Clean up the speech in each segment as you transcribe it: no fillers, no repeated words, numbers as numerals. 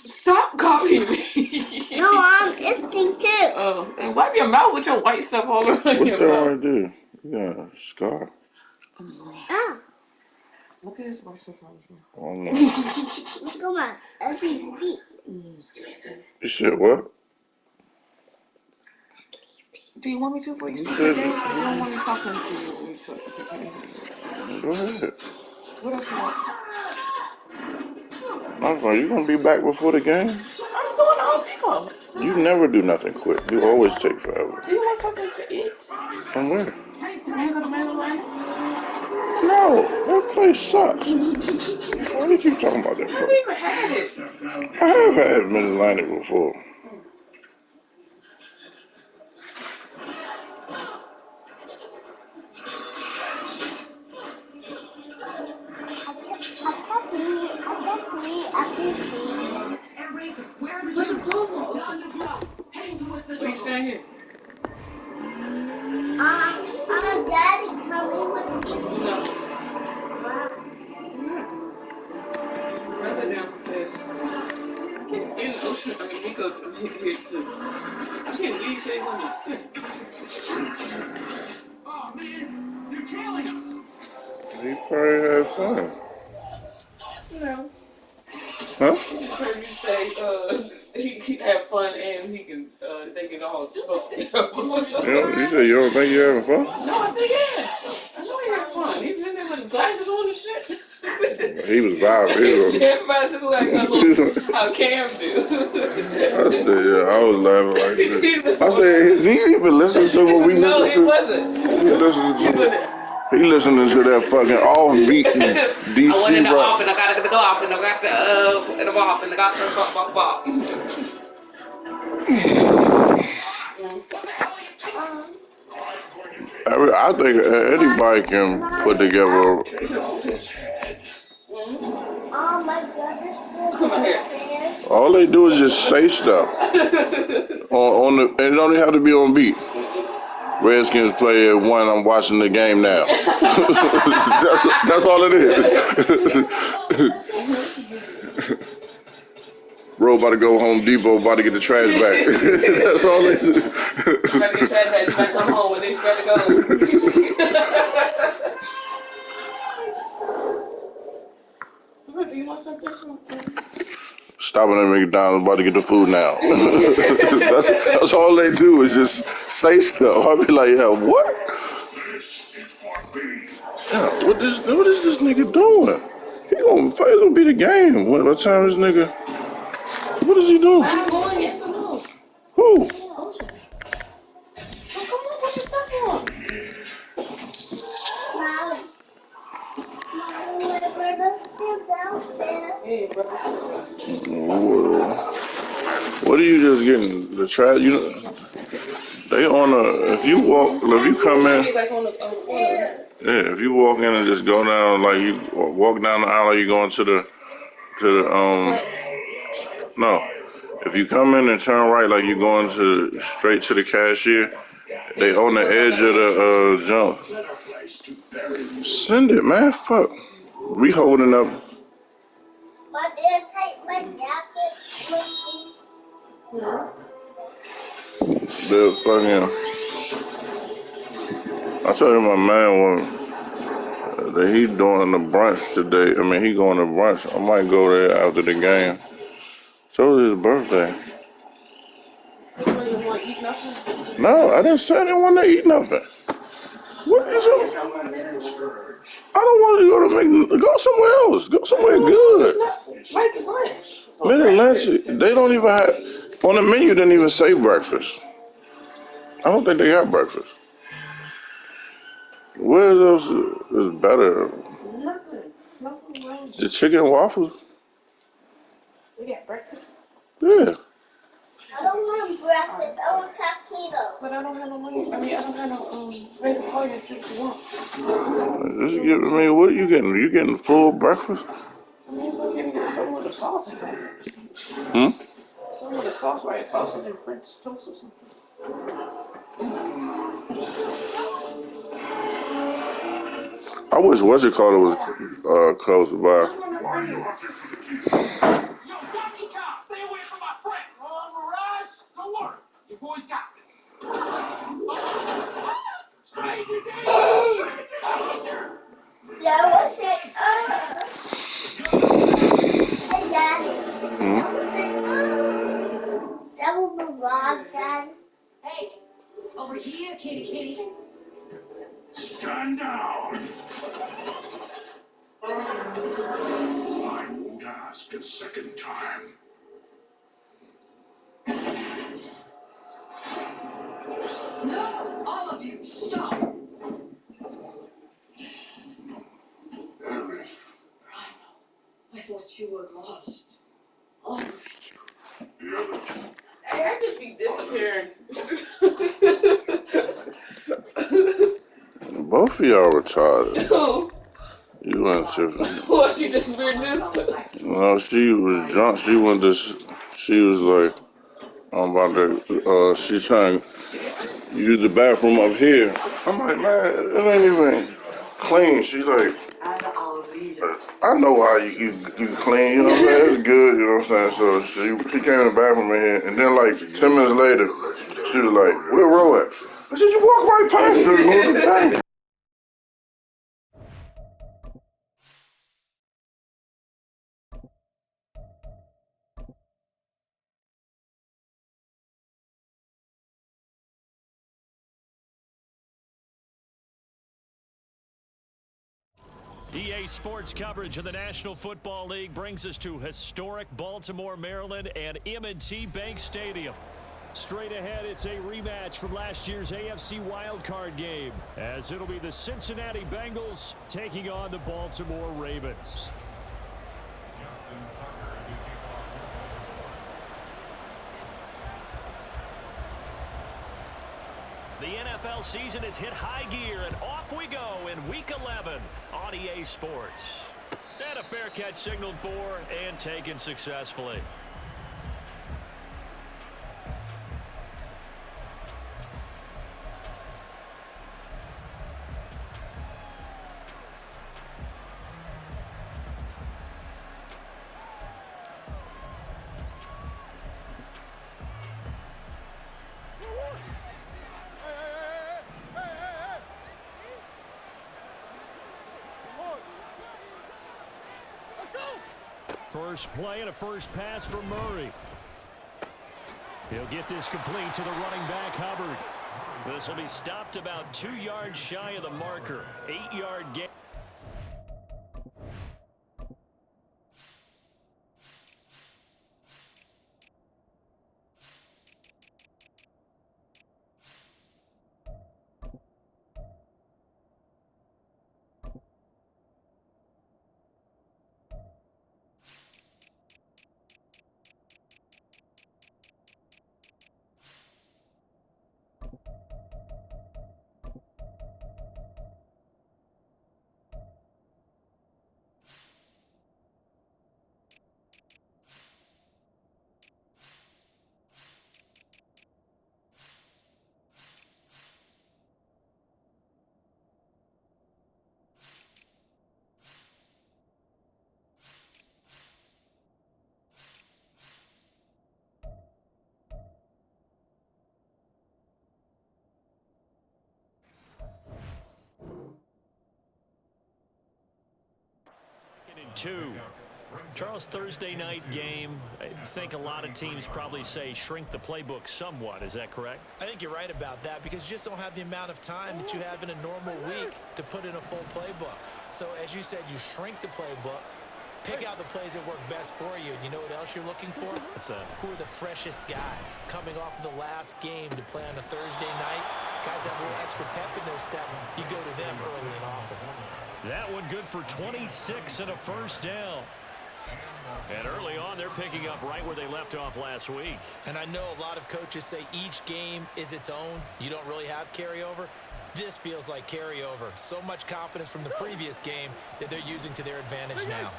Stop copying me. No, I'm itching too. Oh, and wipe your mouth with your white stuff all over your mouth. What's that right there? Yeah, scar. Ah. Look at his white stuff on his mouth. Oh, no. Look at my ugly feet. You said what? Do you want me to before you start the game? Or you don't want me talking to you when you start the game? Go ahead. What else you want? Are you gonna be back before the game? I'm going to Home Depot. You never do nothing quick. You always take forever. Do you want something to eat? From where? Can I go to Madden NFL? No, that place sucks. Why do you keep talking about that I place? never had it. I have had Mid-Atlantic before. Put your clothes on. We stay here. Daddy coming with you. No. Right there downstairs. I can't get in the ocean. I mean, we go here too. I can't believe you say you're going to skip. Oh man, they're tailing us. He probably had fun. No. Huh? You say he have fun and he can they can all smoke. You said you don't think you're having fun? No, I said yeah. I know he had fun. He was in there with his glasses on and shit. He was vibing. Everybody said like a little how Cam do. I said, yeah, I was laughing like this. I said, is he even listening to what we No, listen he to? wasn't. He listening to that fucking offbeat DC I went in the rock. off and I got to go off and I got the off and I got the bop. I think anybody can put together. Oh my goodness. All they do is just say stuff on the. And it don't even have to be on beat. Redskins play at 1. I'm watching the game now. that's all it is. Bro, about to go Home Depot, about to get the trash back. That's all it is. About to get trash back, you better come home and then you better go. Do you want something? Stopping at McDonald's, about to get the food now. that's all they do is just say stuff. I'll be like, yeah, what? Yeah, what is this nigga doing? He gonna fight. It'll be the game. What time is nigga? What is he doing? I'm going, yes or no? Who? Ocean. So come on, put your stuff on. Hey, brother. What are you just getting? The trash? You know, they on a. If you come in. Yeah, if you walk in and just go down, like you walk down the aisle, you going to the no. If you come in and turn right, like you going straight to the cashier, they on the edge of the jump. Send it, man. Fuck. We holding up. My dad take my jacket. The fucking. I told you my man that he doing the brunch today. I mean, he going to brunch. I might go there after the game. So it's his birthday. No, I didn't say I didn't want to eat nothing. What is it? I don't want to go somewhere else. Go somewhere good. Mid-Atlantic, they don't even have, on the menu, didn't even say breakfast. I don't think they got breakfast. Where else is better? The chicken and waffles? We got breakfast? Yeah. I don't want breakfast. I want taquitos. But I don't have no money. I mean, I don't have no baby call you what you want. I mean, what are you getting? You getting full breakfast? I mean, we're getting some with the sauce in there. Some with the sauce, right? Sauce and then French toast or something. I wish was close by. are you? Yo, Donkey Kong, stay away from my friend. Oh, Mirage. Don't worry, your boy's got this. Stranger danger! That was it. Hey, Daddy. That was it. That was Mirage, Daddy. Hey, over here, kitty. Stand down. I won't ask a second time. No, all of you, stop. Harry. I thought you were lost. All of you. The others. Hey, I just be disappearing. Both of y'all retarded. Oh, You and Tiffany. what, she disappeared too? No, she was drunk. She was like, I'm about to, she's trying to use the bathroom up here. I'm like, man, it ain't even clean. She's like, I know how you clean, you know what I'm saying? It's good, you know what I'm saying? So she came in the bathroom in here, and then like 10 minutes later, she was like, where Ro at? I said, you walk right past her, Dang. EA Sports coverage of the National Football League brings us to historic Baltimore, Maryland and M&T Bank Stadium. Straight ahead, it's a rematch from last year's AFC wildcard game, as it'll be the Cincinnati Bengals taking on the Baltimore Ravens. The NFL season has hit high gear, and off we go in Week 11 on EA Sports. And a fair catch signaled for and taken successfully. First play and a first pass for Murray. He'll get this complete to the running back, Hubbard. This will be stopped about 2 yards shy of the marker. 8-yard gain. Two. Charles, Thursday night game. I think a lot of teams probably say shrink the playbook somewhat. Is that correct? I think you're right about that because you just don't have the amount of time that you have in a normal week to put in a full playbook. So as you said, you shrink the playbook, pick out the plays that work best for you. You know what else you're looking for? What's that? Who are the freshest guys coming off of the last game to play on a Thursday night? Guys have a little extra pep in their step. You go to them early and often. That one good for 26 and a first down. And early on, they're picking up right where they left off last week. And I know a lot of coaches say each game is its own. You don't really have carryover. This feels like carryover. So much confidence from the previous game that they're using to their advantage now.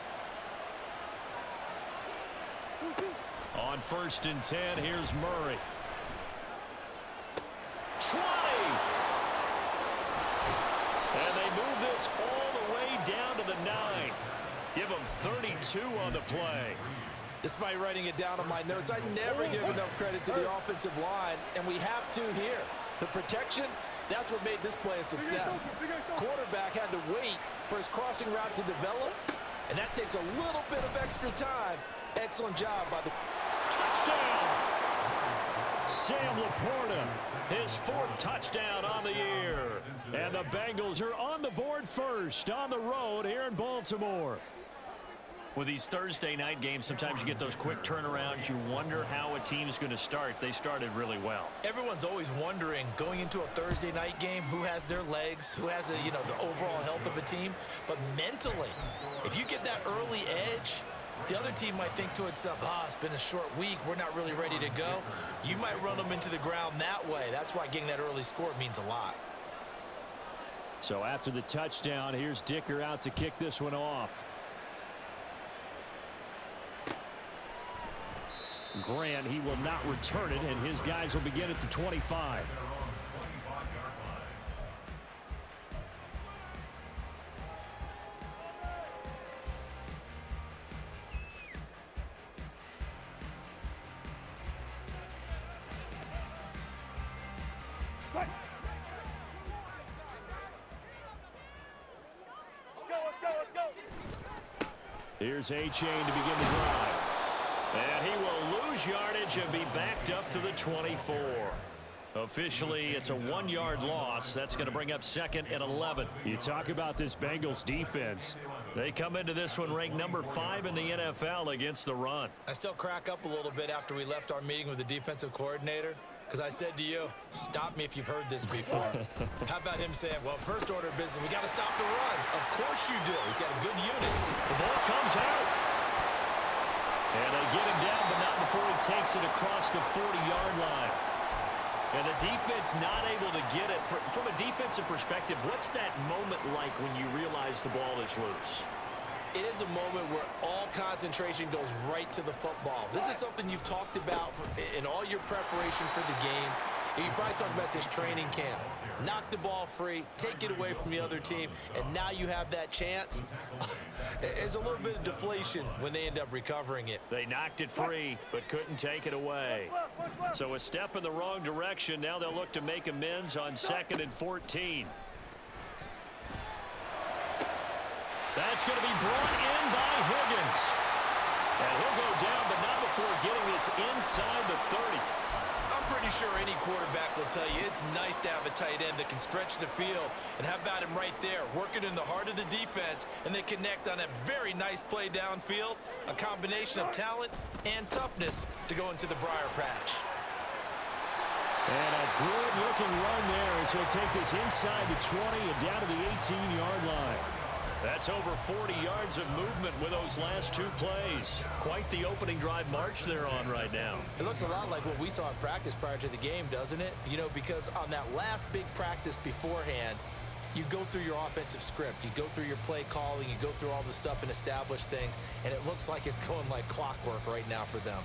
On 1st and 10, here's Murray. 20! And they move this all the way down to the 9. Give them 32 on the play. Despite writing it down on my notes, I never give enough credit to the offensive line, and we have to here. The protection, that's what made this play a success. Quarterback had to wait for his crossing route to develop, and that takes a little bit of extra time. Excellent job by the touchdown. Sam Laporta, his 4th touchdown on the year. And the Bengals are on the board first on the road here in Baltimore. With these Thursday night games, sometimes you get those quick turnarounds. You wonder how a team's going to start. They started really well. Everyone's always wondering, going into a Thursday night game, who has their legs, who has the overall health of a team. But mentally, if you get that early edge, the other team might think to itself, it's been a short week, we're not really ready to go. You might run them into the ground that way. That's why getting that early score means a lot. So after the touchdown, here's Dicker out to kick this one off. Grant, he will not return it, and his guys will begin at the 25. Here's A-Chain to begin the drive. And he will lose yardage and be backed up to the 24. Officially, it's a 1-yard loss. That's going to bring up 2nd and 11. You talk about this Bengals defense. They come into this one ranked number 5 in the NFL against the run. I still crack up a little bit after we left our meeting with the defensive coordinator, because I said to you, stop me if you've heard this before. How about him saying, well, first order of business, we got to stop the run. Of course you do. He's got a good unit. The ball comes out. And they get him down, but not before he takes it across the 40-yard line. And the defense not able to get it. From a defensive perspective, what's that moment like when you realize the ball is loose? It is a moment where all concentration goes right to the football. This is something you've talked about in all your preparation for the game. You probably talked about this training camp. Knock the ball free, take it away from the other team, and now you have that chance. It's a little bit of deflation when they end up recovering it. They knocked it free, but couldn't take it away. So a step in the wrong direction. Now they'll look to make amends on 2nd and 14. That's going to be brought in by Higgins. And he'll go down, but not before getting this inside the 30. I'm pretty sure any quarterback will tell you it's nice to have a tight end that can stretch the field. And how about him right there, working in the heart of the defense, and they connect on a very nice play downfield, a combination of talent and toughness to go into the briar patch. And a good-looking run there as he'll take this inside the 20 and down to the 18-yard line. That's over 40 yards of movement with those last 2 plays. Quite the opening drive march they're on right now. It looks a lot like what we saw in practice prior to the game, doesn't it? You know, because on that last big practice beforehand, you go through your offensive script. You go through your play calling. You go through all the stuff and establish things. And it looks like it's going like clockwork right now for them.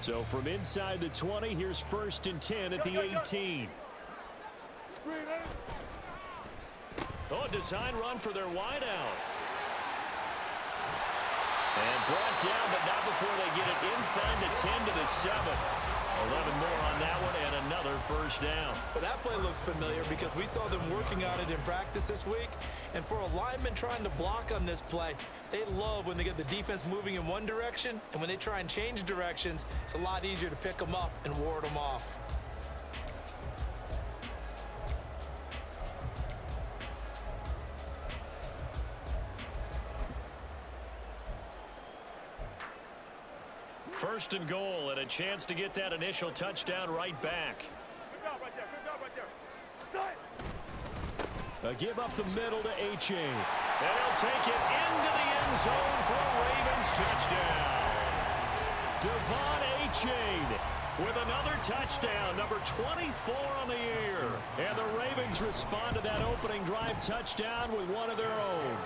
So from inside the 20, here's 1st and 10 at the 18. Oh, design run for their wideout. And brought down, but not before they get it inside the 10 to the 7. 11 more on that one and another first down. Well, that play looks familiar because we saw them working on it in practice this week. And for a lineman trying to block on this play, they love when they get the defense moving in one direction. And when they try and change directions, it's a lot easier to pick them up and ward them off. First and goal, and a chance to get that initial touchdown right back. A give up the middle to A-Chain. And he'll take it into the end zone for a Ravens touchdown. Devon A-Chain with another touchdown, number 24 on the year. And the Ravens respond to that opening drive touchdown with one of their own.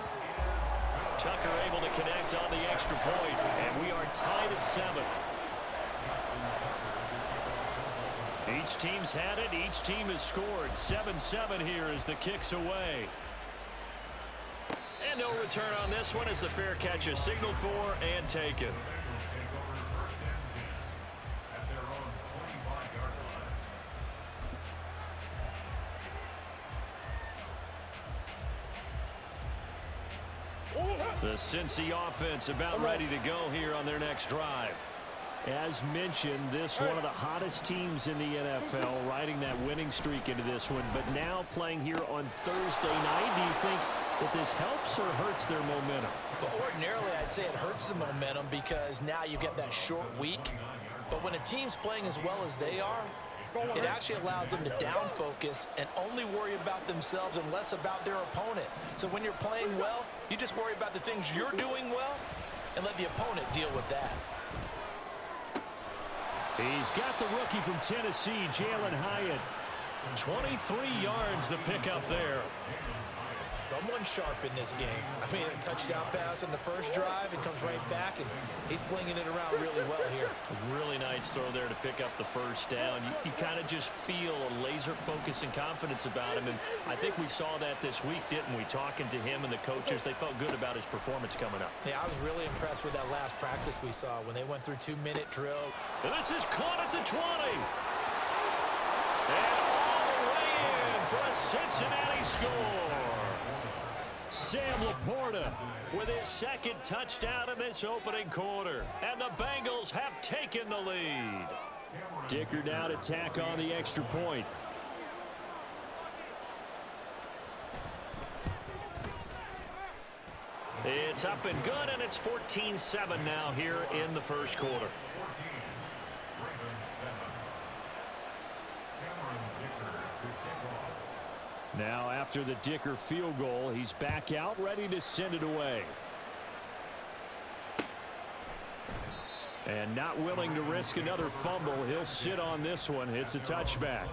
Tucker able to connect on the extra point, and we are tied at 7. Each team's had it. Each team has scored. 7-7 here as the kick's away. And And no return on this one as the fair catch is signaled for and taken. The Cincy offense about ready to go here on their next drive. As mentioned, this one of the hottest teams in the NFL, riding that winning streak into this one, but now playing here on Thursday night. Do you think that this helps or hurts their momentum? Well, ordinarily, I'd say it hurts the momentum because now you get that short week. But when a team's playing as well as they are, it actually allows them to down focus and only worry about themselves and less about their opponent. So when you're playing well, you just worry about the things you're doing well and let the opponent deal with that. He's got the rookie from Tennessee, Jalen Hyatt. 23 yards the pickup there. Someone sharp in this game. I mean, a touchdown pass on the first drive, and comes right back, and he's flinging it around really well here. Really nice throw there to pick up the first down. You kind of just feel a laser focus and confidence about him, and I think we saw that this week, didn't we? Talking to him and the coaches, they felt good about his performance coming up. Yeah, I was really impressed with that last practice we saw when they went through 2-minute drill. And this is caught at the 20. And all the way in for a Cincinnati score. Sam Laporta with his second touchdown in this opening quarter. And the Bengals have taken the lead. Dicker now to tack on the extra point. It's up and good, and it's 14-7 now here in the first quarter. Now after the Dicker field goal, he's back out ready to send it away. And not willing to risk another fumble, he'll sit on this one. It's a touchback.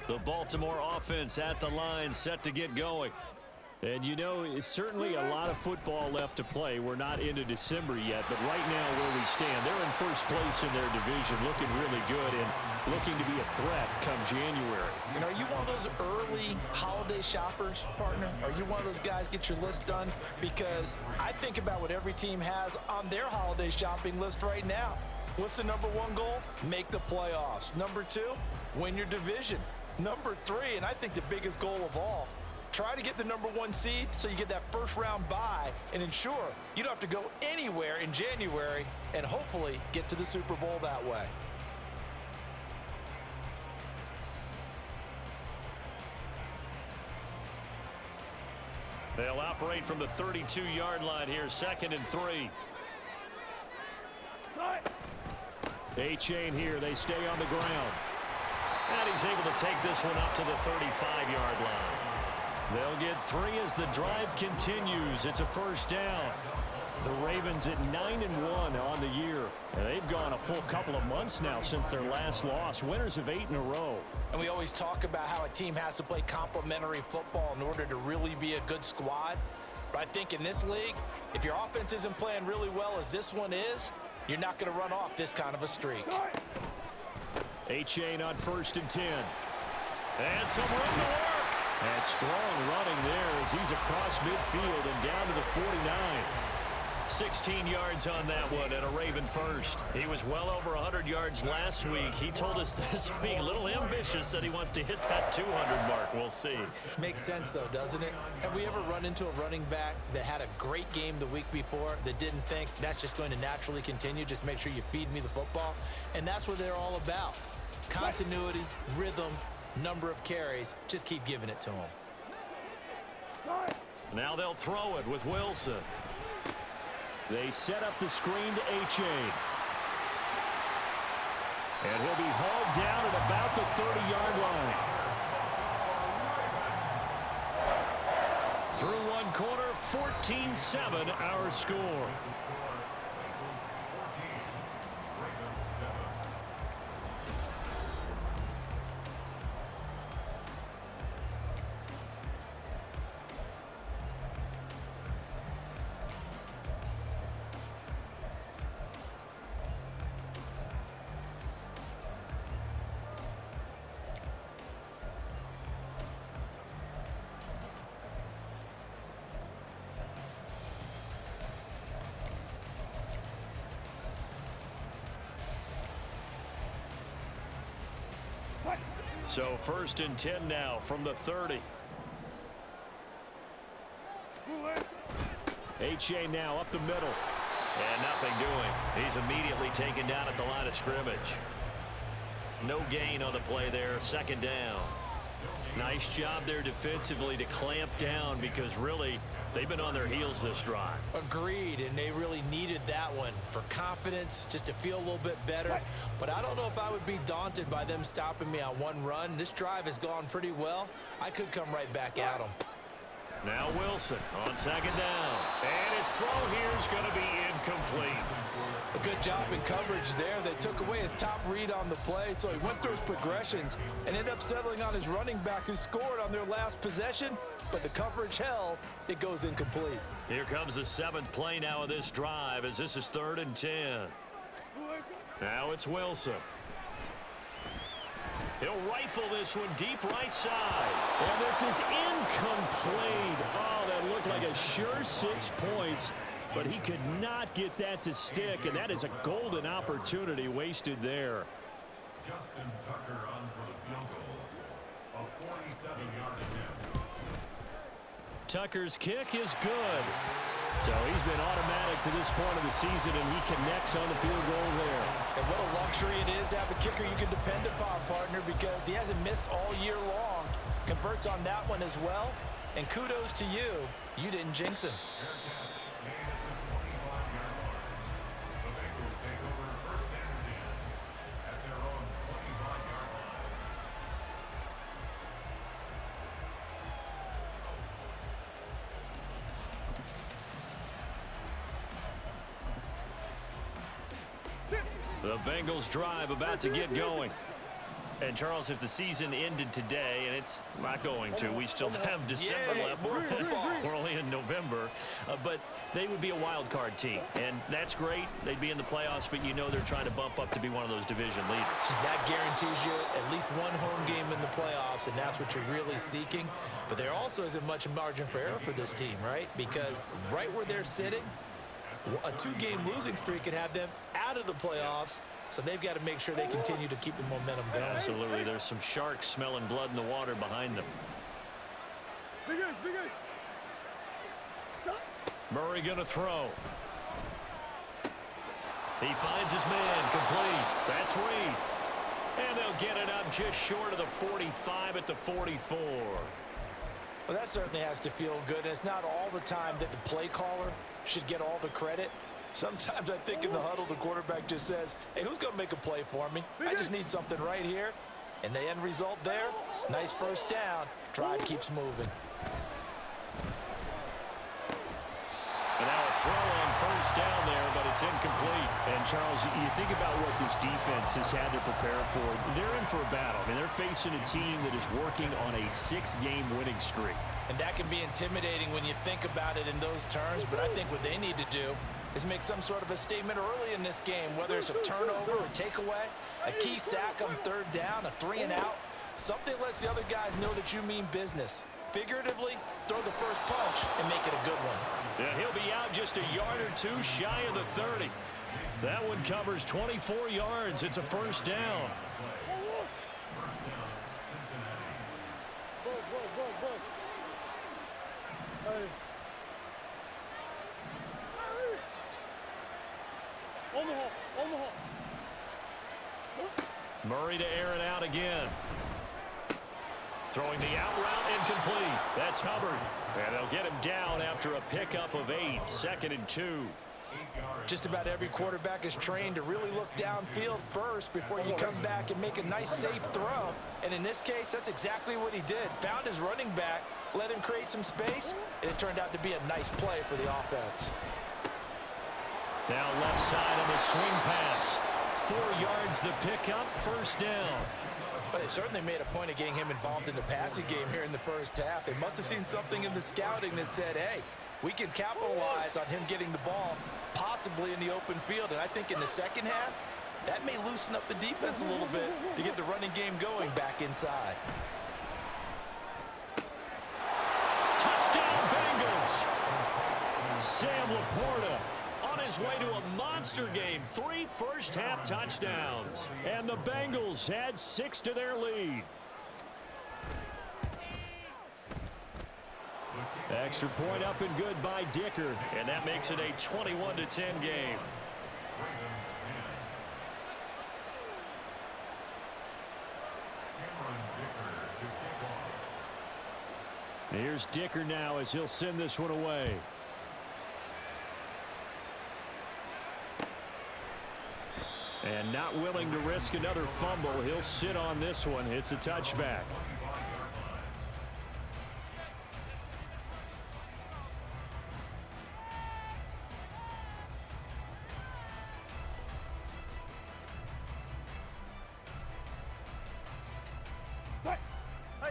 The Baltimore offense at the line, set to get going. And you know, it's certainly a lot of football left to play. We're not into December yet, but right now where we stand, they're in first place in their division, looking really good and looking to be a threat come January. And are you one of those early holiday shoppers, partner? Are you one of those guys get your list done? Because I think about what every team has on their holiday shopping list right now. What's the number one goal? Make the playoffs. Number two, win your division. Number three, and I think the biggest goal of all, try to get the number one seed so you get that first round bye and ensure you don't have to go anywhere in January and hopefully get to the Super Bowl that way. They'll operate from the 32-yard line here, 2nd and 3. A-chain here, they stay on the ground. And he's able to take this one up to the 35-yard line. They'll get 3 as the drive continues. It's a first down. The Ravens at 9-1 on the year. And they've gone a full couple of months now since their last loss. Winners of 8 in a row. And we always talk about how a team has to play complementary football in order to really be a good squad. But I think in this league, if your offense isn't playing really well as this one is, you're not going to run off this kind of a streak. A-chain on 1st and 10. And some room to work. And strong running there as he's across midfield and down to the 49. 16 yards on that one and a Raven first. He was well over 100 yards last week. He told us this week, a little ambitious, that he wants to hit that 200 mark. We'll see. Makes sense, though, doesn't it? Have we ever run into a running back that had a great game the week before that didn't think that's just going to naturally continue? Just make sure you feed me the football. And that's what they're all about. Continuity, rhythm, number of carries. Just keep giving it to him. Now they'll throw it with Wilson. They set up the screen to A-chain. And he'll be hauled down at about the 30-yard line. Through one quarter, 14-7 our score. So 1st and 10 now from the 30. H.A. now up the middle. And nothing doing. He's immediately taken down at the line of scrimmage. No gain on the play there. 2nd down. Nice job there defensively to clamp down because really they've been on their heels this drive. Agreed, and they really needed that one for confidence, just to feel a little bit better. But I don't know if I would be daunted by them stopping me on one run. This drive has gone pretty well. I could come right back at them. Now Wilson on 2nd down. And his throw here is going to be incomplete. A good job in coverage there. They took away his top read on the play, so he went through his progressions and ended up settling on his running back who scored on their last possession, but the coverage held. It goes incomplete. Here comes the 7th play now of this drive as this is 3rd and 10. Now it's Wilson. He'll rifle this one deep right side. And this is incomplete. Oh, that looked like a sure 6 points. But he could not get that to stick, and that is a golden opportunity wasted there. Justin Tucker on for the field goal. A 47-yard attempt. Tucker's kick is good. So he's been automatic to this point of the season, and he connects on the field goal there. And what a luxury it is to have a kicker you can depend upon, partner, because he hasn't missed all year long. Converts on that one as well. And kudos to you. You didn't jinx him. The Bengals drive about to get going. And, Charles, if the season ended today, and it's not going to, we still have December left. We're only in November. But they would be a wild card team. And that's great. They'd be in the playoffs, but you know they're trying to bump up to be one of those division leaders. That guarantees you at least one home game in the playoffs, and that's what you're really seeking. But there also isn't much margin for error for this team, right? Because right where they're sitting, a 2-game losing streak could have them out of the playoffs. So they've got to make sure they continue to keep the momentum going. Absolutely. There's some sharks smelling blood in the water behind them. Murray going to throw. He finds his man complete. That's Reed. And they'll get it up just short of the 45 at the 44. Well, that certainly has to feel good. And it's not all the time that the play caller should get all the credit. Sometimes I think in the huddle, the quarterback just says, hey, who's going to make a play for me? I just need something right here. And the end result there, nice 1st down. Drive keeps moving. And now a throw on 1st down there, but it's incomplete. And, Charles, you think about what this defense has had to prepare for. They're in for a battle. I mean, they're facing a team that is working on a 6-game winning streak. And that can be intimidating when you think about it in those terms. But I think what they need to do is make some sort of a statement early in this game, whether it's a turnover or takeaway, a key sack on 3rd down, a 3-and-out. Something lets the other guys know that you mean business. Figuratively, throw the first punch and make it a good one. Yeah, he'll be out just a yard or two shy of the 30. That one covers 24 yards. It's a 1st down. Murray to air it out again. Throwing the out route incomplete. That's Hubbard. And they'll get him down after a pickup of 8. 2nd and 2. Just about every quarterback is trained to really look downfield first before you come back and make a nice, safe throw. And in this case, that's exactly what he did. Found his running back, let him create some space, and it turned out to be a nice play for the offense. Now left side on the swing pass. 4 yards the pickup, 1st down. But they certainly made a point of getting him involved in the passing game here in the 1st half. They must have seen something in the scouting that said, hey, we can capitalize on him getting the ball possibly in the open field. And I think in the 2nd half, that may loosen up the defense a little bit to get the running game going back inside. Touchdown Bengals! Sam Laporta on his way to a monster game. 3 first-half touchdowns. And the Bengals add 6 to their lead. Extra point up and good by Dicker. And that makes it a 21-10 game. Here's Dicker now as he'll send this one away. And not willing to risk another fumble. He'll sit on this one. It's a touchback.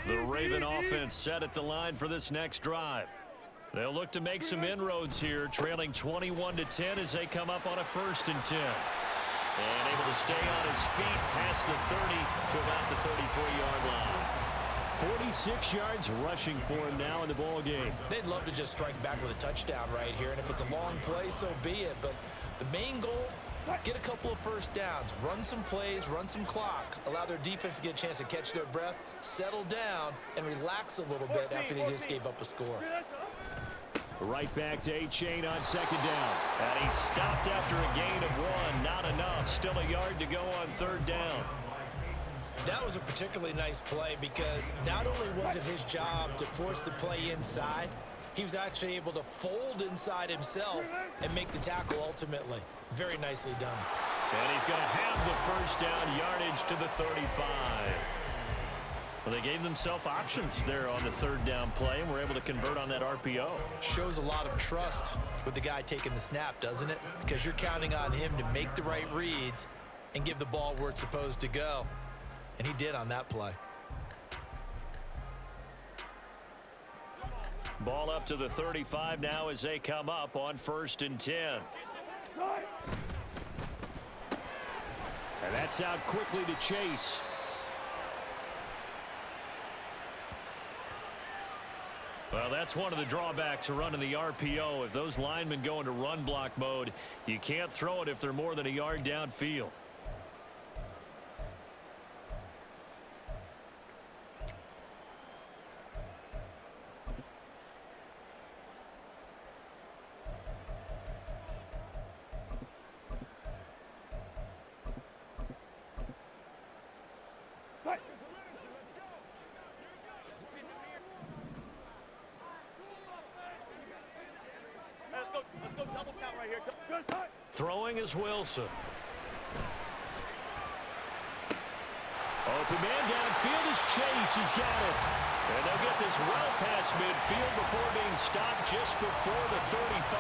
The Raven offense set at the line for this next drive. They'll look to make some inroads here, trailing 21-10 as they come up on a 1st and 10. And able to stay on his feet past the 30 to about the 33-yard line. 46 yards rushing for him now in the ball game. They'd love to just strike back with a touchdown right here, and if it's a long play, so be it. But the main goal, get a couple of first downs, run some plays, run some clock, allow their defense to get a chance to catch their breath, settle down, and relax a little bit after they just gave up a score. Right back to A-Chain on 2nd down. And he stopped after a gain of 1. Not enough. Still a yard to go on 3rd down. That was a particularly nice play because not only was it his job to force the play inside, he was actually able to fold inside himself and make the tackle ultimately. Very nicely done. And he's going to have the 1st down yardage to the 35. Well, they gave themselves options there on the 3rd down play and were able to convert on that RPO. Shows a lot of trust with the guy taking the snap, doesn't it? Because you're counting on him to make the right reads and give the ball where it's supposed to go. And he did on that play. Ball up to the 35 now as they come up on 1st and 10. And that's out quickly to Chase. Well, that's one of the drawbacks of running the RPO. If those linemen go into run block mode, you can't throw it if they're more than a yard downfield. Throwing is Wilson. Open man downfield is Chase. He's got it. And they'll get this well past midfield before being stopped just before the 35.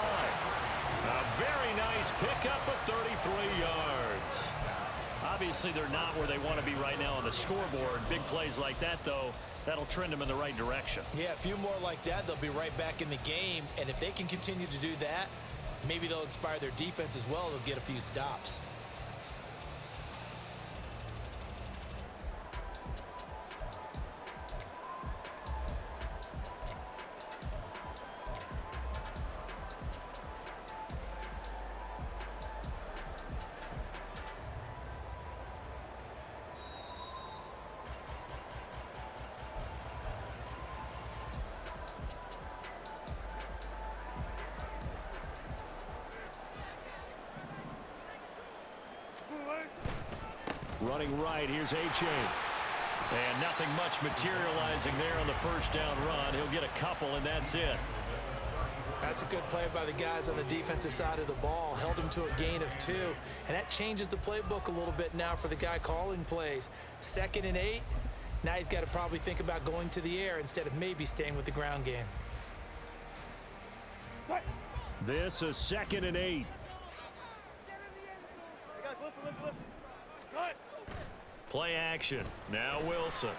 A very nice pickup of 33 yards. Obviously, they're not where they want to be right now on the scoreboard. Big plays like that, though, that'll trend them in the right direction. Yeah, a few more like that, they'll be right back in the game. And if they can continue to do that, maybe they'll inspire their defense as well. They'll get a few stops. Running right, here's A-Chain. And nothing much materializing there on the 1st down run. He'll get a couple, and that's it. That's a good play by the guys on the defensive side of the ball. Held him to a gain of 2. And that changes the playbook a little bit now for the guy calling plays. 2nd and 8. Now he's got to probably think about going to the air instead of maybe staying with the ground game. This is 2nd and 8. Play action. Now Wilson.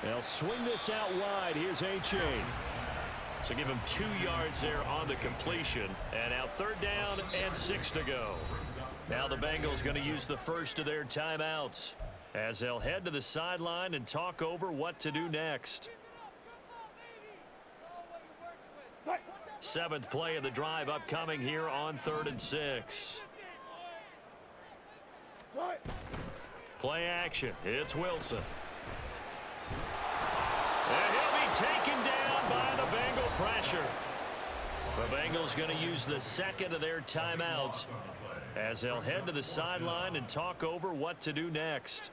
They'll swing this out wide. Here's A-Chain. So give him 2 yards there on the completion. And now 3rd down and 6 to go. Now the Bengals going to use the first of their timeouts as they'll head to the sideline and talk over what to do next. 7th play of the drive upcoming here on 3rd and 6. Play action. It's Wilson. And he'll be taken down by the Bengal pressure. The Bengals going to use the second of their timeouts as they'll head to the sideline and talk over what to do next.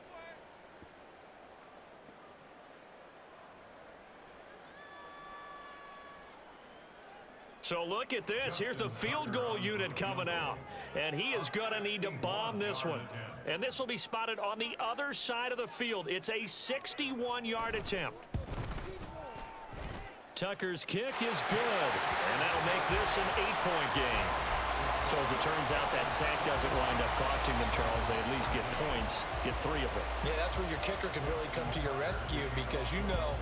So look at this. Here's the field goal unit coming out. And he is going to need to bomb this one. And this will be spotted on the other side of the field. It's a 61-yard attempt. Tucker's kick is good. And that'll make this an 8-point game. So as it turns out, that sack doesn't wind up costing them, Charles. They at least get points, get 3 of them. Yeah, that's where your kicker can really come to your rescue because you know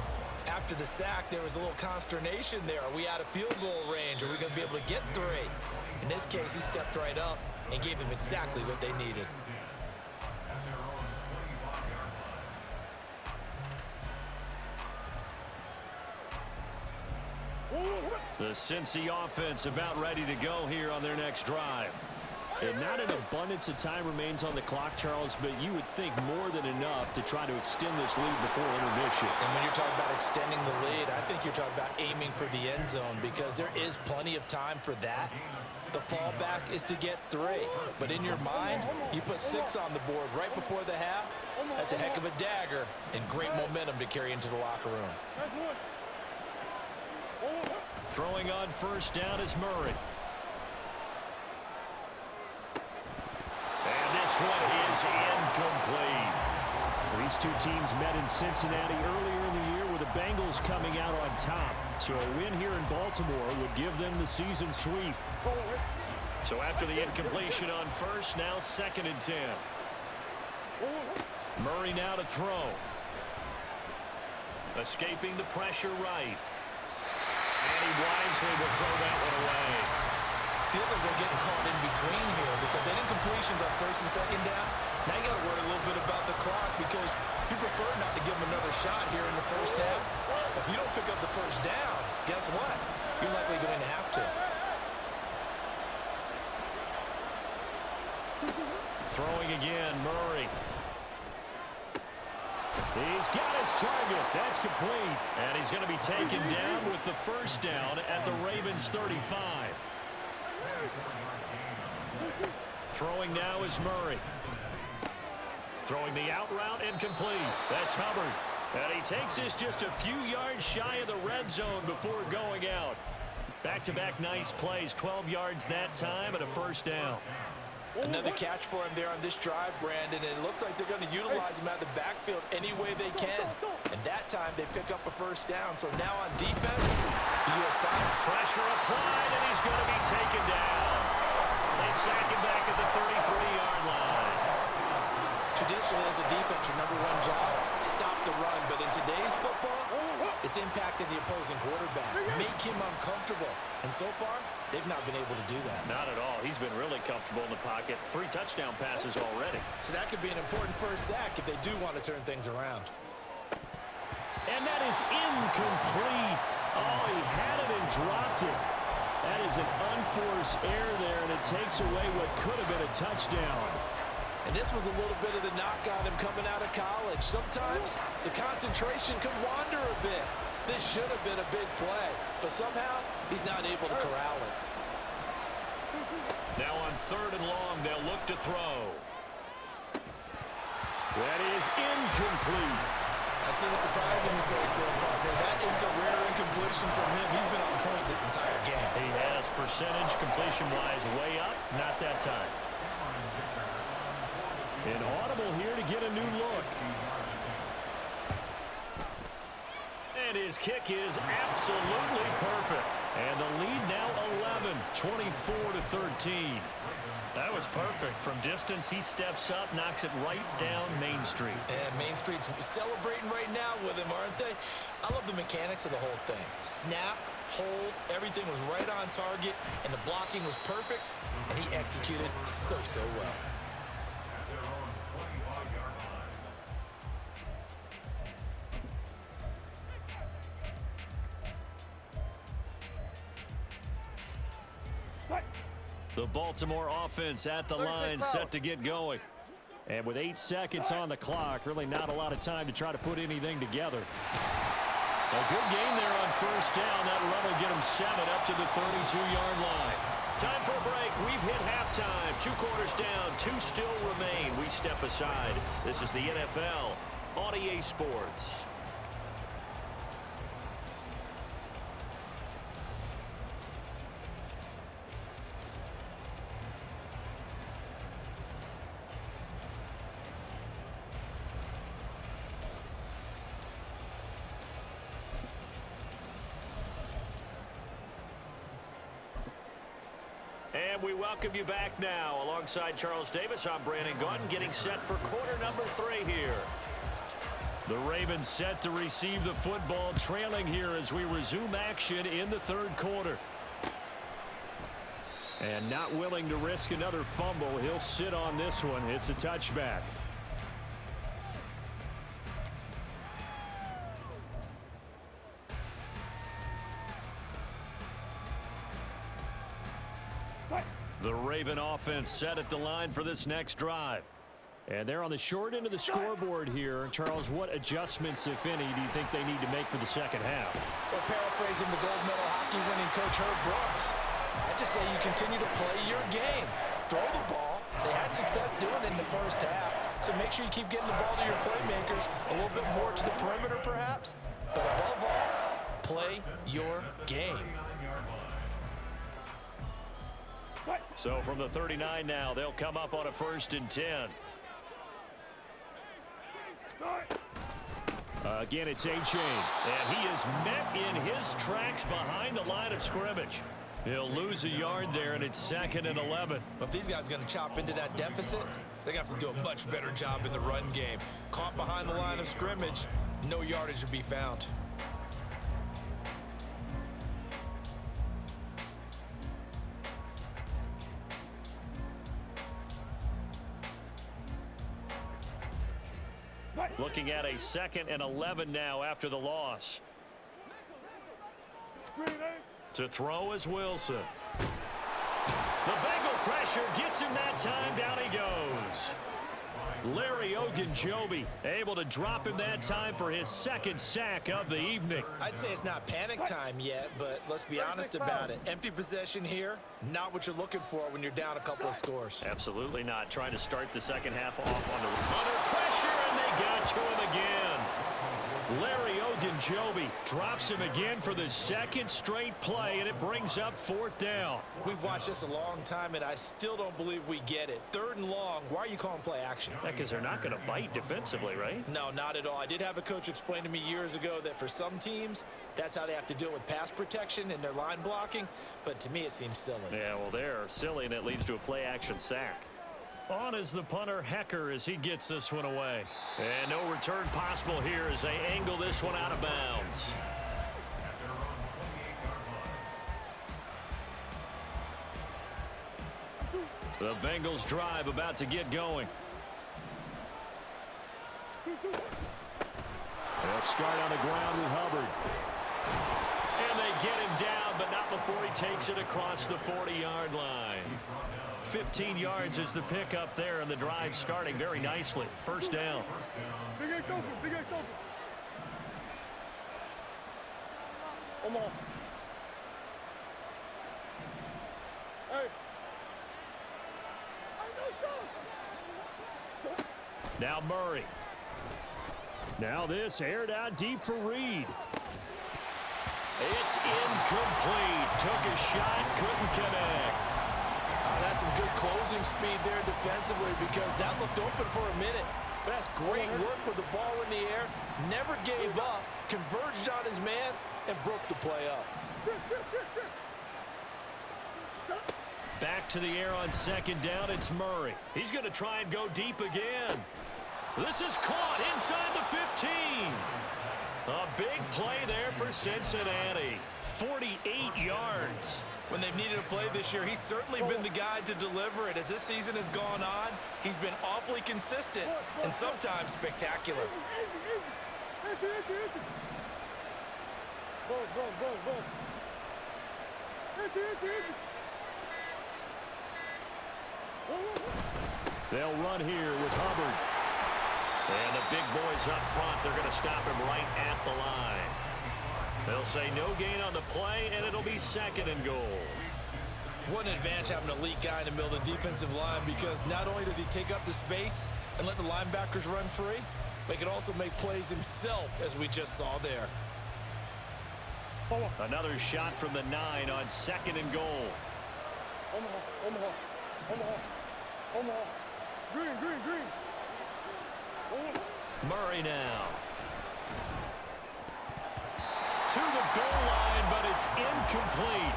after the sack, there was a little consternation there. Are we out of field goal range? Are we going to be able to get 3? In this case, he stepped right up and gave them exactly what they needed. The Cincy offense about ready to go here on their next drive. And not an abundance of time remains on the clock, Charles, but you would think more than enough to try to extend this lead before intermission. And when you're talking about extending the lead, I think you're talking about aiming for the end zone because there is plenty of time for that. The fallback is to get 3. But in your mind, you put 6 on the board right before the half. That's a heck of a dagger and great momentum to carry into the locker room. Throwing on first down is Murray. And this one is incomplete. These two teams met in Cincinnati earlier in the year with the Bengals coming out on top. So a win here in Baltimore would give them the season sweep. So after the incompletion on first, now 2nd and 10. Murray now to throw. Escaping the pressure right. And he wisely will throw that one away. Feels like they're getting caught in between here because they did completions on first and second down. Now you got to worry a little bit about the clock because you prefer not to give them another shot here in the first half. But if you don't pick up the first down, guess what? You're likely going to have to. Throwing again, Murray. He's got his target. That's complete. And he's going to be taken down with the first down at the Ravens 35. Throwing now is Murray. Throwing the out route incomplete. That's Hubbard. And he takes this just a few yards shy of the red zone before going out. Back-to-back nice plays. 12 yards that time and a first down. Another catch for him there on this drive, Brandon, and it looks like they're going to utilize him out of the backfield any way they can. And that time they pick up a first down. So now on defense, the U.S. pressure applied, and he's going to be taken down. They sack him back at the 33-yard line. Traditionally, as a defense, your number one job, stop the run. But in today's football, it's impacted the opposing quarterback. Make him uncomfortable. And so far, they've not been able to do that. Not at all. He's been really comfortable in the pocket. 3 touchdown passes already. So that could be an important first sack if they do want to turn things around. And that is incomplete. Oh, he had it and dropped it. That is an unforced error there, and it takes away what could have been a touchdown. And this was a little bit of the knock on him coming out of college. Sometimes the concentration can wander a bit. This should have been a big play, but somehow he's not able to corral it. Now on 3rd and long, they'll look to throw. That is incomplete. I see the surprise in your face there, partner. That is a rare incompletion from him. He's been on point this entire game. He has percentage completion-wise way up. Not that time. An audible here to get a new look. And his kick is absolutely perfect. And the lead now 11, 24-13. That was perfect. From distance, he steps up, knocks it right down Main Street. And Main Street's celebrating right now with him, aren't they? I love the mechanics of the whole thing. Snap, hold, everything was right on target, and the blocking was perfect, and he executed so well. The Baltimore offense at the line, set to get going. And with 8 seconds on the clock, really not a lot of time to try to put anything together. A good gain there on first down. That run will get him 7 up to the 32-yard line. Time for a break. We've hit halftime. 2 quarters down. 2 still remain. We step aside. This is the NFL on EA Sports. And we welcome you back now. Alongside Charles Davis, I'm Brandon Gaudin, getting set for quarter number 3 here. The Ravens set to receive the football, trailing here as we resume action in the 3rd quarter. And not willing to risk another fumble, he'll sit on this one. It's a touchback. The Raven offense set at the line for this next drive. And they're on the short end of the scoreboard here. Charles, what adjustments, if any, do you think they need to make for the second half? Well, paraphrasing the gold medal hockey winning coach Herb Brooks, I just say you continue to play your game. Throw the ball. They had success doing it in the first half. So make sure you keep getting the ball to your playmakers, a little bit more to the perimeter perhaps. But above all, play your game. So from the 39 now, they'll come up on a 1st and 10. Again, it's A-Chain, and he is met in his tracks behind the line of scrimmage. He'll lose a yard there, and it's 2nd and 11. If these guys are going to chop into that deficit, they're going to have to do a much better job in the run game. Caught behind the line of scrimmage, no yardage to be found. Looking at a 2nd and 11 now after the loss. To throw is Wilson. The Bengal pressure gets him that time. Down he goes. Larry Ogunjobi able to drop him that time for his 2nd sack of the evening. I'd say it's not panic time yet, but let's be honest about it. Empty possession here, not what you're looking for when you're down a couple of scores. Absolutely not. Trying to start the second half off under pressure, and they got to him again. Larry Ogunjobi drops him again for the 2nd straight play, and it brings up 4th down. We've watched this a long time, and I still don't believe we get it. 3rd and long, why are you calling play action? Because they're not going to bite defensively, right? No, not at all. I did have a coach explain to me years ago that for some teams, that's how they have to deal with pass protection and their line blocking, but to me it seems silly. Yeah, well, they're silly, and it leads to a play action sack. On is the punter, Hecker, as he gets this one away. And no return possible here as they angle this one out of bounds. The Bengals drive about to get going. They'll start on the ground with Hubbard. And they get him down, but not before he takes it across the 40-yard line. 15 yards is the pickup there, and the drive starting very nicely. 1st down. Big X open, Big X open. Come on. Hey. Now Murray. Now this aired out deep for Reed. It's incomplete. Took a shot, couldn't connect. That's some good closing speed there defensively because that looked open for a minute. But that's great work with the ball in the air. Never gave up, converged on his man, and broke the play up. Back to the air on 2nd down. It's Murray. He's going to try and go deep again. This is caught inside the 15. A big play there for Cincinnati. 48 yards. When they've needed a play this year, he's certainly been the guy to deliver it. As this season has gone on, he's been awfully consistent and sometimes spectacular. They'll run here with Hubbard. And the big boys up front, they're going to stop him right at the line. They'll say no gain on the play, and it'll be second and goal. What an advantage having an elite guy in the middle of the defensive line, because not only does he take up the space and let the linebackers run free, but he can also make plays himself, as we just saw there. Another shot from the 9 on second and goal. Omaha. Green. Murray now. To the goal line, but it's incomplete.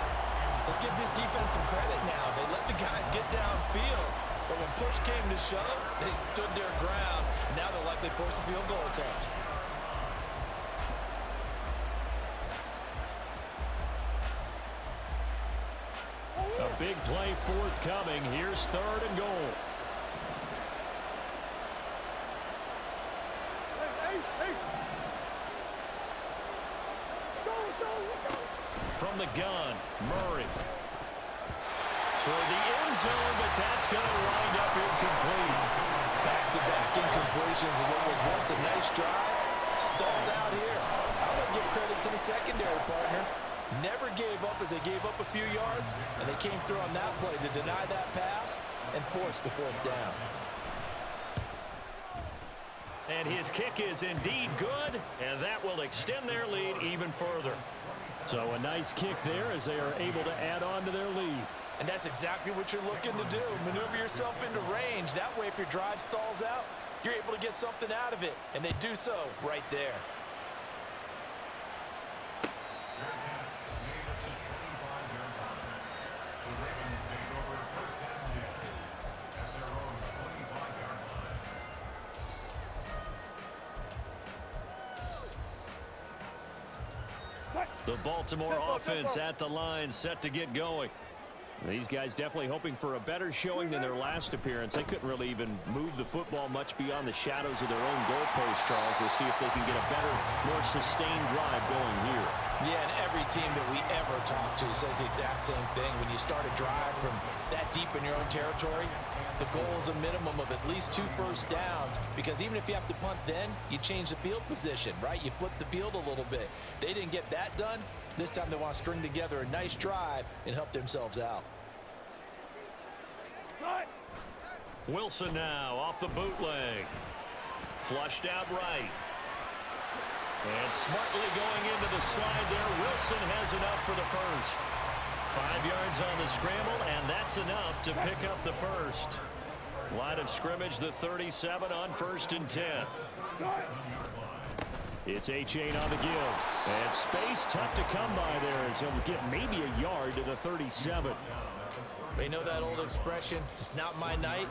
Let's give this defense some credit now. They let the guys get downfield, but when push came to shove, they stood their ground, and now they'll likely force a field goal attempt. A big play forthcoming. Here's third and goal. From the gun, Murray. Toward the end zone, but that's going to wind up incomplete. Back-to-back incompletions of what was once a nice drive. Stalled out here. I'm going to give credit to the secondary, partner. Never gave up as they gave up a few yards, and they came through on that play to deny that pass and force the fourth down. And his kick is indeed good, and that will extend their lead even further. So a nice kick there as they are able to add on to their lead. And that's exactly what you're looking to do. Maneuver yourself into range. That way, if your drive stalls out, you're able to get something out of it. And they do so right there. The Baltimore offense at the line, set to get going. These guys definitely hoping for a better showing than their last appearance. They couldn't really even move the football much beyond the shadows of their own goalpost, Charles. We'll see if they can get a better, more sustained drive going here. Yeah, and every team that we ever talk to says the exact same thing. When you start a drive from that deep in your own territory, the goal is a minimum of at least 2 first downs, because even if you have to punt then, you change the field position, right? You flip the field a little bit. They didn't get that done. This time they want to string together a nice drive and help themselves out. Wilson now off the bootleg. Flushed out right. And smartly going into the slide there. Wilson has enough for the first. 5 yards on the scramble, and that's enough to pick up the first. Line of scrimmage, the 37 on 1st and 10. It's Achane on the give. And space tough to come by there as he'll get maybe a yard to the 37. They know that old expression, it's not my night.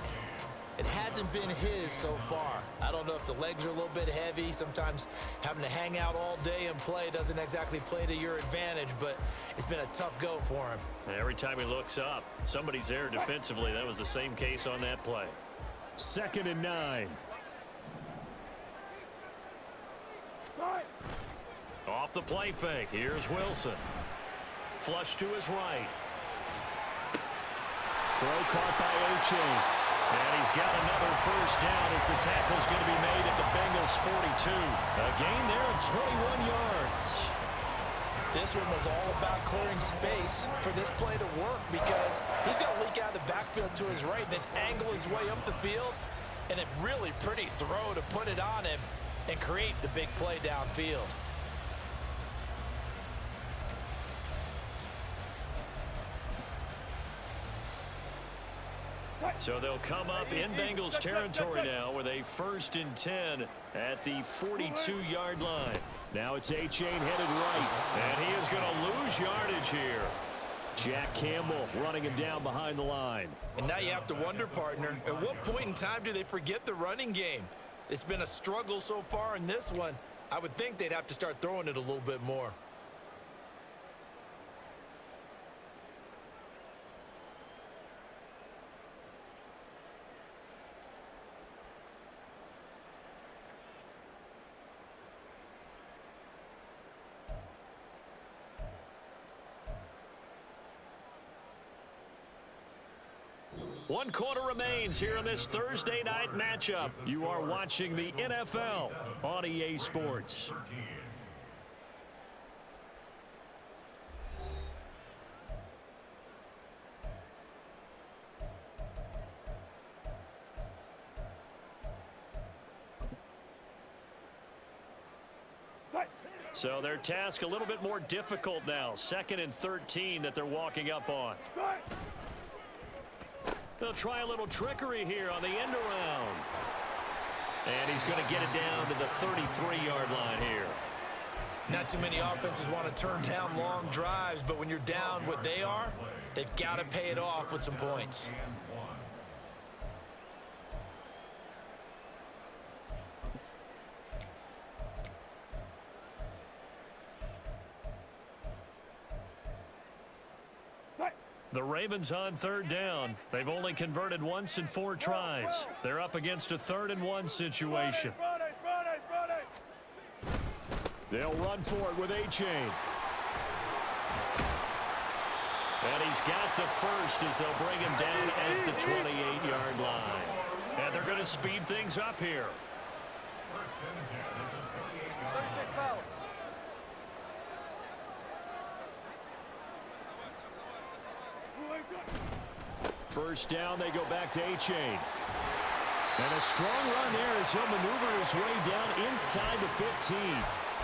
It hasn't been his so far. I don't know if the legs are a little bit heavy. Sometimes having to hang out all day and play doesn't exactly play to your advantage, but it's been a tough go for him. Every time he looks up, somebody's there defensively. That was the same case on that play. 2nd and 9. Off the play fake. Here's Wilson. Flush to his right. Throw caught by Achane. And he's got another first down as the tackle's going to be made at the Bengals 42. A gain there of 21 yards. This one was all about clearing space for this play to work, because he's got to leak out of the backfield to his right, then angle his way up the field, and a really pretty throw to put it on him and create the big play downfield. So they'll come up in Bengals territory now with a 1st and 10 at the 42-yard line. Now it's Achane headed right, and he is going to lose yardage here. Jack Campbell running him down behind the line. And now you have to wonder, partner, at what point in time do they forget the running game? It's been a struggle so far in this one. I would think they'd have to start throwing it a little bit more. One quarter remains here in this Thursday night matchup. You are watching the NFL on EA Sports. So their task a little bit more difficult now. 2nd and 13 that they're walking up on. They'll try a little trickery here on the end around. And he's going to get it down to the 33-yard line here. Not too many offenses want to turn down long drives, but when you're down what they are, they've got to pay it off with some points. The Ravens on 3rd down. They've only converted once in 4 tries. They're up against a 3rd and 1 situation. They'll run for it with A-Chain. And he's got the first as they'll bring him down at the 28-yard line. And they're going to speed things up here. First down, they go back to A-Chain. And a strong run there as he'll maneuver his way down inside the 15.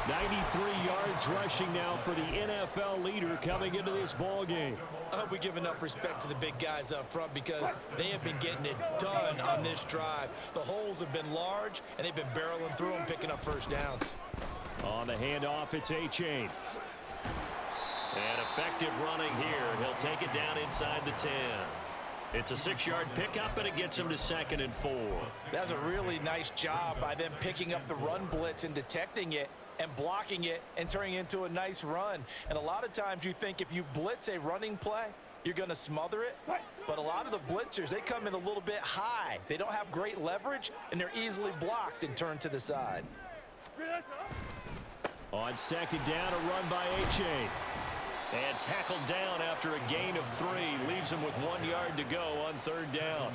93 yards rushing now for the NFL leader coming into this ball game. I hope we give enough respect to the big guys up front because they have been getting it done on this drive. The holes have been large, and they've been barreling through them, picking up first downs. On the handoff, it's A-Chain. And effective running here. He'll take it down inside the 10. It's a 6-yard pickup, and it gets him to 2nd and 4. That's a really nice job by them picking up the run blitz and detecting it and blocking it and turning it into a nice run. And a lot of times you think if you blitz a running play, you're going to smother it. But a lot of the blitzers, they come in a little bit high. They don't have great leverage, and they're easily blocked and turned to the side. On 2nd down, a run by A-Chain. And tackled down after a gain of 3. Leaves him with 1 yard to go on 3rd down.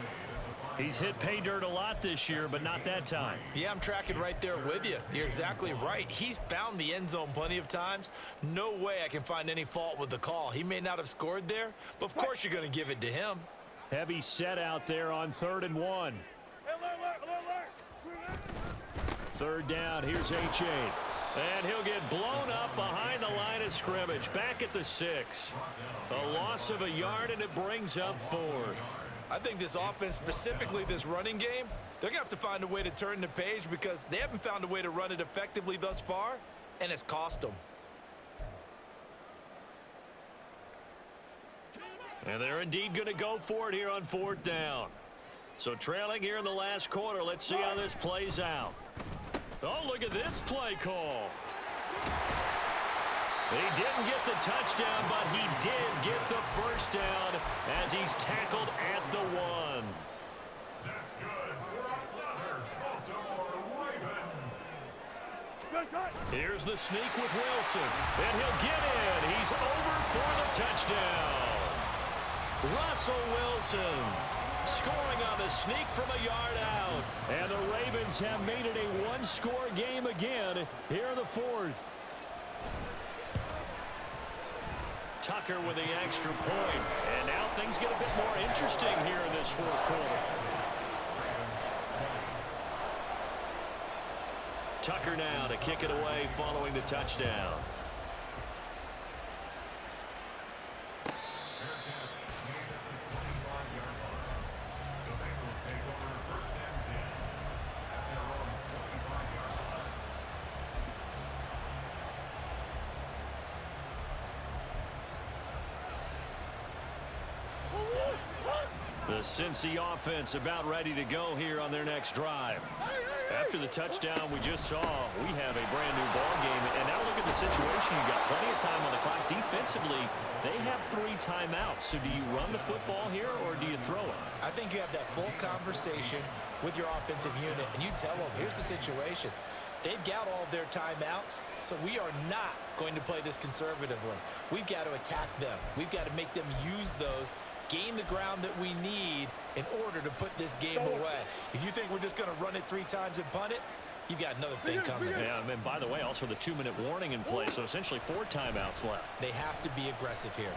He's hit pay dirt a lot this year, but not that time. Yeah, I'm tracking right there with you. You're exactly right. He's found the end zone plenty of times. No way I can find any fault with the call. He may not have scored there, but of course you're going to give it to him. Heavy set out there on 3rd and 1. 3rd down, here's A-Chain. And he'll get blown up behind the line of scrimmage. Back at the 6. A loss of a yard, and it brings up 4th. I think this offense, specifically this running game, they're going to have to find a way to turn the page because they haven't found a way to run it effectively thus far, and it's cost them. And they're indeed going to go for it here on 4th down. So trailing here in the last quarter, let's see how this plays out. Oh, look at this play call. He didn't get the touchdown, but he did get the first down as he's tackled at the 1. That's good for another Baltimore Raven. Here's the sneak with Wilson, and he'll get in. He's over for the touchdown. Russell Wilson scoring on the sneak from a yard out. And the Ravens have made it a one-score game again here in the 4th. Tucker with the extra point. And now things get a bit more interesting here in this 4th quarter. Tucker now to kick it away following the touchdown. The Cincy offense about ready to go here on their next drive. After the touchdown we just saw, we have a brand new ball game. And now look at the situation. You got plenty of time on the clock. Defensively, they have 3 timeouts. So do you run the football here or do you throw it? I think you have that full conversation with your offensive unit, and you tell them, here's the situation. They've got all of their timeouts, so we are not going to play this conservatively. We've got to attack them. We've got to make them use those, gain the ground that we need in order to put this game away. If you think we're just going to run it 3 times and punt it, you've got another thing coming. Yeah, and by the way, also the 2-minute warning in place, so essentially 4 timeouts left. They have to be aggressive here.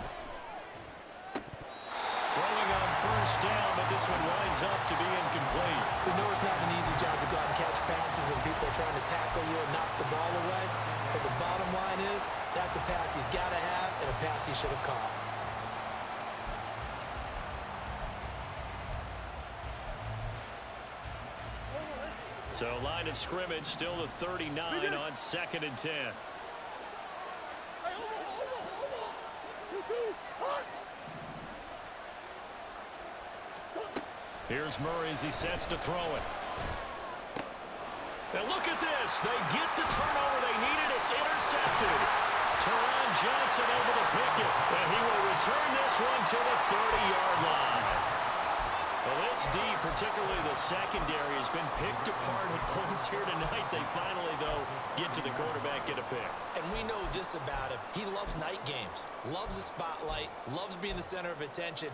Throwing on first down, but this one winds up to be incomplete. We know it's not an easy job to go out and catch passes when people are trying to tackle you and knock the ball away, but That's a pass he's got to have and a pass he should have caught. So line of scrimmage, still the 39 on 2nd and 10. Here's Murray as he sets to throw it. And look at this. They get the turnover they needed. It's intercepted. Teron Johnson able to pick it. And he will return this one to the 30-yard line. Well, this D, particularly the secondary, has been picked apart at points here tonight. They finally, though, get to the quarterback, get a pick. And we know this about him. He loves night games, loves the spotlight, loves being the center of attention.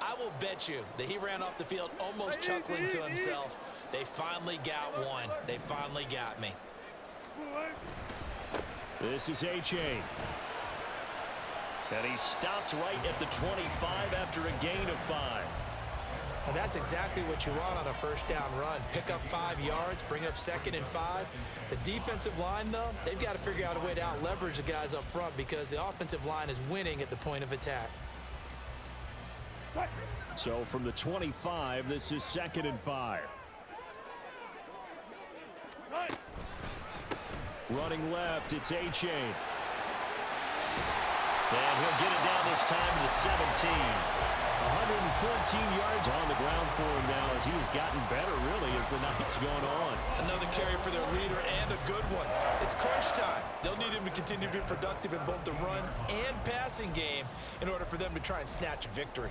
I will bet you that he ran off the field almost chuckling to himself. They finally got one. They finally got me. This is A-Chain. And he stopped right at the 25 after a gain of 5. And that's exactly what you want on a first down run. Pick up 5 yards, bring up 2nd and 5. The defensive line, though, they've got to figure out a way to out-leverage the guys up front because the offensive line is winning at the point of attack. So from the 25, this is 2nd and 5. Running left, it's A-Chain. And he'll get it down this time to the 17. 114 yards on the ground for him now as he has gotten better, really, as the night's going on. Another carry for their leader and a good one. It's crunch time. They'll need him to continue to be productive in both the run and passing game in order for them to try and snatch a victory.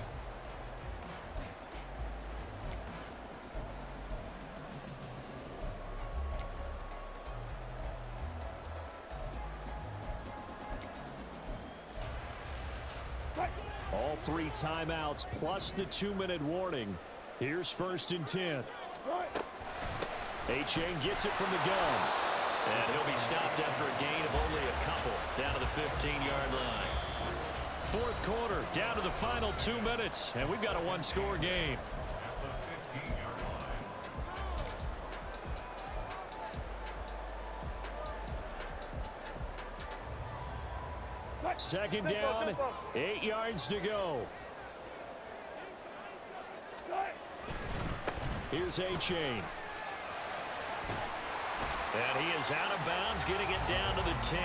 All 3 timeouts plus the 2-minute warning. Here's 1st and 10. A-Chain gets it from the gun. And he'll be stopped after a gain of only a couple down to the 15-yard line. 4th quarter, down to the final 2 minutes, and we've got a 1-score game. Second down, 8 yards to go. Here's A-Chain. And he is out of bounds, getting it down to the 10.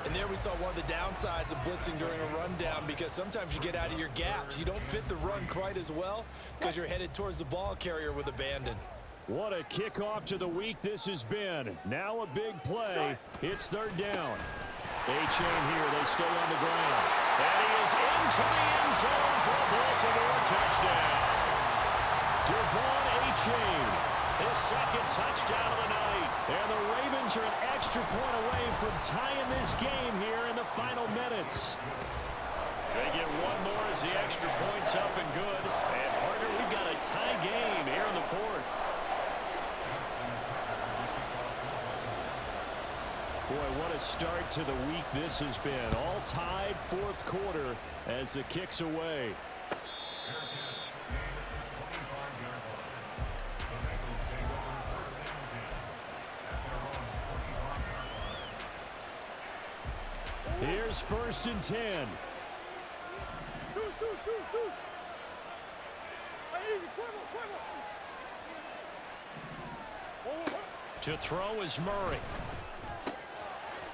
And there we saw one of the downsides of blitzing during a rundown because sometimes you get out of your gaps. You don't fit the run quite as well because you're headed towards the ball carrier with abandon. What a kickoff to the week this has been. Now a big play. It's 3rd down. A-Chain here, they stay on the ground. And he is into the end zone for a Baltimore touchdown. Devon A-Chain, his 2nd touchdown of the night. And the Ravens are an extra point away from tying this game here in the final minutes. They get one more as the extra point's up and good. And partner, we've got a tie game here in the 4th. Boy, what a start to the week this has been. All tied 4th quarter as the kick's away. Here's 1st and 10. To throw is Murray.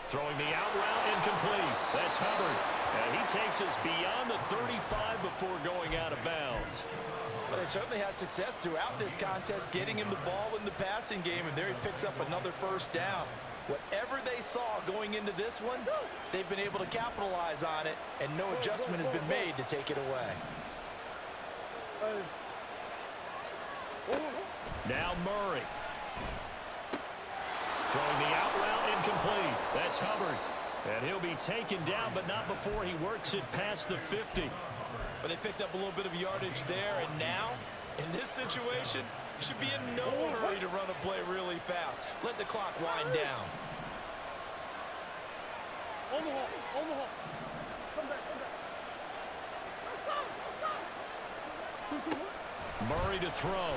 Throwing the out route incomplete. That's Hubbard. And he takes us beyond the 35 before going out of bounds. But they certainly had success throughout this contest, getting him the ball in the passing game, and there he picks up another 1st down. Whatever they saw going into this one, they've been able to capitalize on it, and no adjustment has been made to take it away. Now Murray. Throwing the out route incomplete. That's Hubbard. And he'll be taken down, but not before he works it past the 50. But they picked up a little bit of yardage there, and now, in this situation, should be in no hurry to run a play really fast. Let the clock wind down. Murray to throw.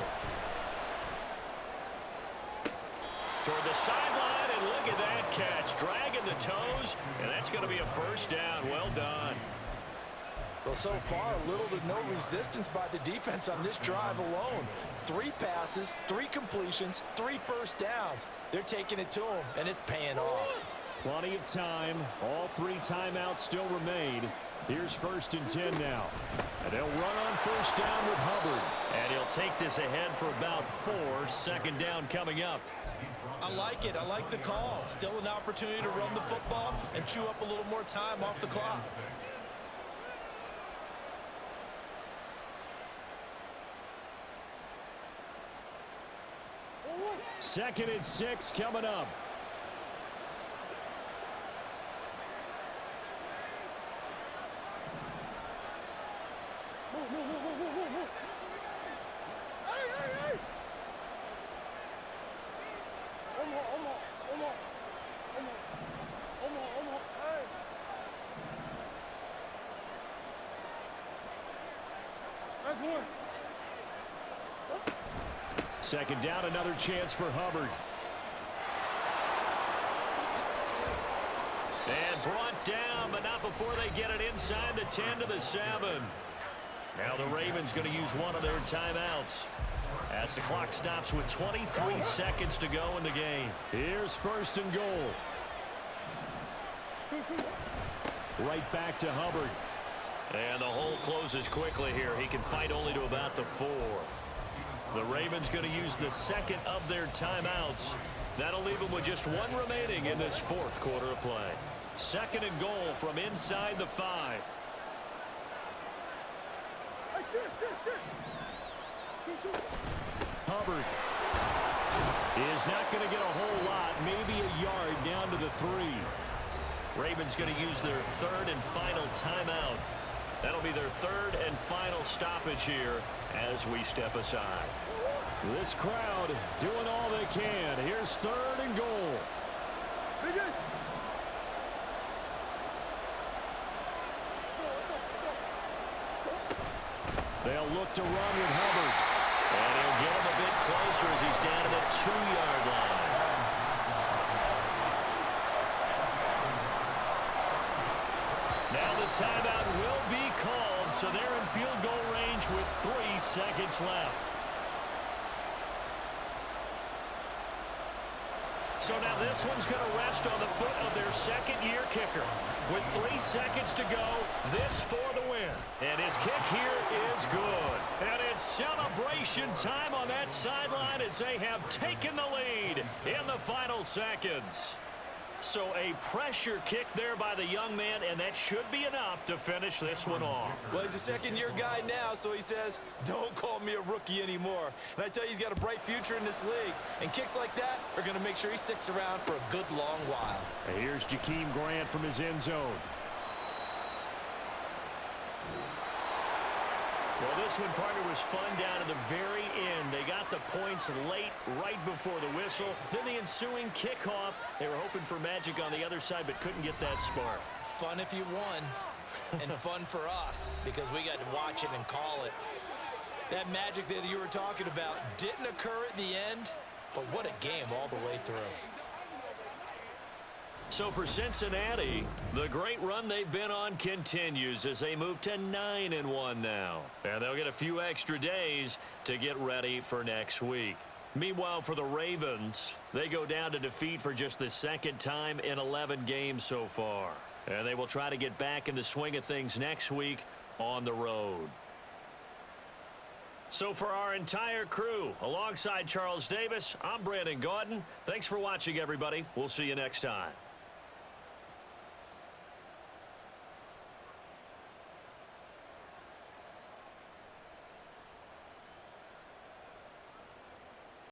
Toward the sideline, and look at that catch. Dragging the toes, and that's going to be a first down. Well done. Well, so far, little to no resistance by the defense on this drive alone. 3 passes, 3 completions, 3 first downs. They're taking it to them, and it's paying off. Plenty of time. All 3 timeouts still remain. Here's 1st and 10 now. And they'll run on first down with Hubbard. And he'll take this ahead for about 4. 2nd down coming up. I like it. I like the call. Still an opportunity to run the football and chew up a little more time off the clock. 2nd and 6 coming up. Second down, another chance for Hubbard. And brought down, but not before they get it inside the 10 to the 7. Now the Ravens going to use one of their timeouts as the clock stops with 23 seconds to go in the game. Here's 1st and goal. Right back to Hubbard. And the hole closes quickly here. He can fight only to about the 4. The Ravens going to use the 2nd of their timeouts. That'll leave them with just 1 remaining in this 4th quarter of play. 2nd and goal from inside the 5. Hubbard is not going to get a whole lot, maybe a yard down to the 3. Ravens going to use their 3rd and final timeout. That'll be their 3rd and final stoppage here as we step aside. This crowd doing all they can. Here's 3rd and goal. They'll look to run with Hubbard. And he'll get him a bit closer as he's down to the 2-yard line. Now the timeout will be called, so they're in field goal range with 3 seconds left. So now this one's going to rest on the foot of their 2nd-year kicker. With 3 seconds to go, this for the win. And his kick here is good. And it's celebration time on that sideline as they have taken the lead in the final seconds. So a pressure kick there by the young man, and that should be enough to finish this one off. Well, he's a 2nd-year guy now, so he says, don't call me a rookie anymore. And I tell you, he's got a bright future in this league. And kicks like that are going to make sure he sticks around for a good long while. And here's Jakeem Grant from his end zone. Well, this one, partner, was fun down to the very end. They got the points late, right before the whistle. Then the ensuing kickoff. They were hoping for magic on the other side, but couldn't get that spark. Fun if you won, and fun for us, because we got to watch it and call it. That magic that you were talking about didn't occur at the end, but what a game all the way through. So for Cincinnati, the great run they've been on continues as they move to 9-1 now. And they'll get a few extra days to get ready for next week. Meanwhile, for the Ravens, they go down to defeat for just the 2nd time in 11 games so far. And they will try to get back in the swing of things next week on the road. So for our entire crew, alongside Charles Davis, I'm Brandon Gaudin. Thanks for watching, everybody. We'll see you next time.